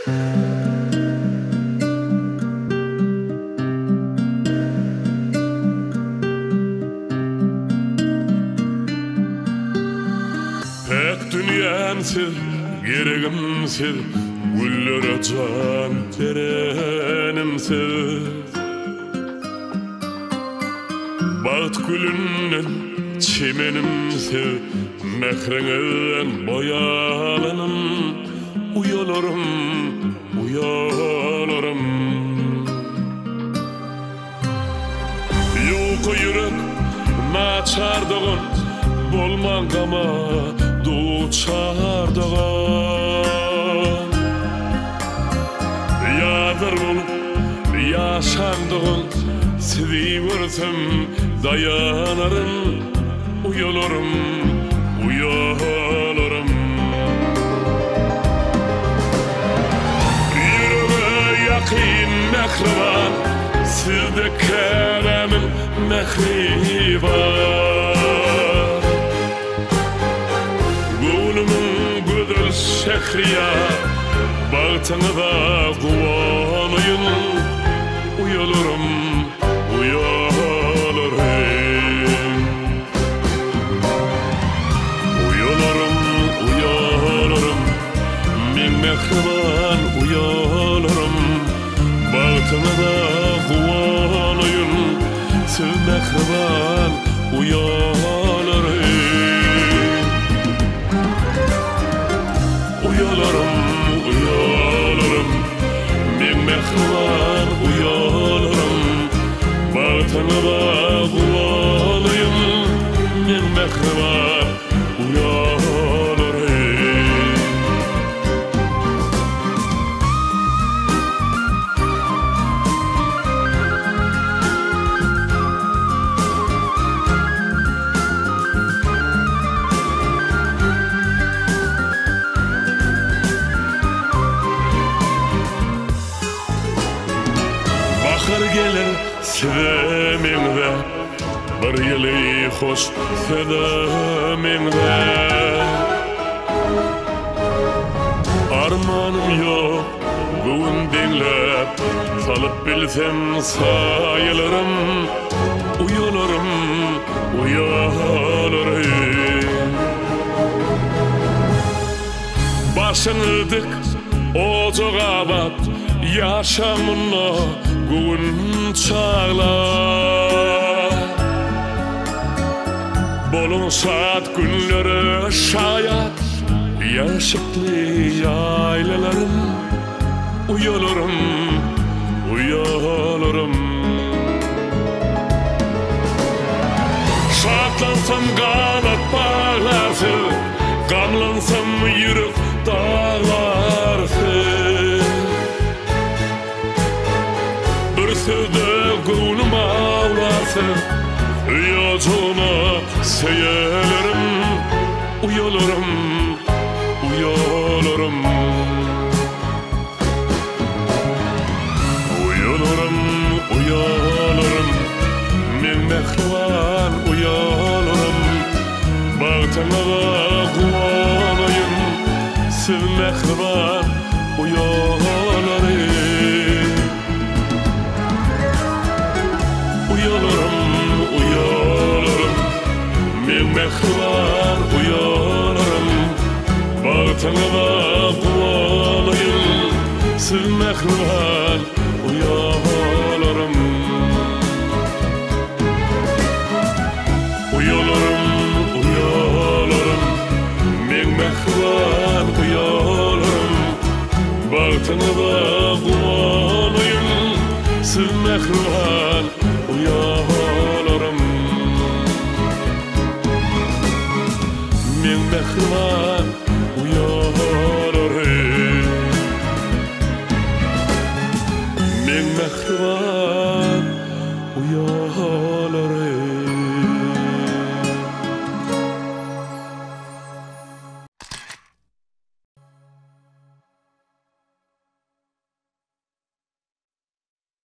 Pek dünyamsiz, geregimsiz, güllere can verenimsiz. Bağıt gülünden çimenimsiz, mehreğen boyalanım. Uyalarım, uyalarım. Yuqı yürek naçardığın, bolman gama duçardığın. Yadır bolup yaşandığın, seviversem dayanarım. Uyalarım, uyalarım. Yüreğe yakın mehriban, sizde keremin mehri var. Gönlümün güzel şehriyar, bağıtınıza kuvanayım. Uyalarım, uyalarım. Uyalarım, uyalarım. Min mehriban uyalarım. Bağıtınıza kuvanayım. Siz mehriban uyalarım. Uyalarım, uyalarım. Min mehriban uyalarım. Bağıtınıza kuvanayım. Min mehriban uyalarım. Bahar gelir seveminde, bir yılı hoş sedeminde. Armanım yok, bugün dinlep, salıp bilsem sayılırım. Uyalarım, uyalarım. Başını dik, ocağa bat, yaşamına gün çağlar. Bolun saat günleri şayat, yaşıklı yaylalarım. Uyalarım, uyalarım. Şartlansam kanat bağlarsın, gamlansam yürek dağlarsın. Bir sözde gönlüm ağlarsın, yacına seyelerim. Uyalarım, uyalarım. Uyalarım, uyalarım. Min mehriban uyalarım. Bağıtınıza kuvanayım. Siz mehriban uyalarım. Uyalarım, uyalarım. Min mehriban uyalarım. Bağıtınıza kuvanayım. Siz mehriban uyalarım. Uyalarım, uyalarım. Min mehriban uyalarım. Bağıtınıza kuvanayım. Siz mehriban uyalarım. Min mehriban uyalarım. Min mehriban uyalarım.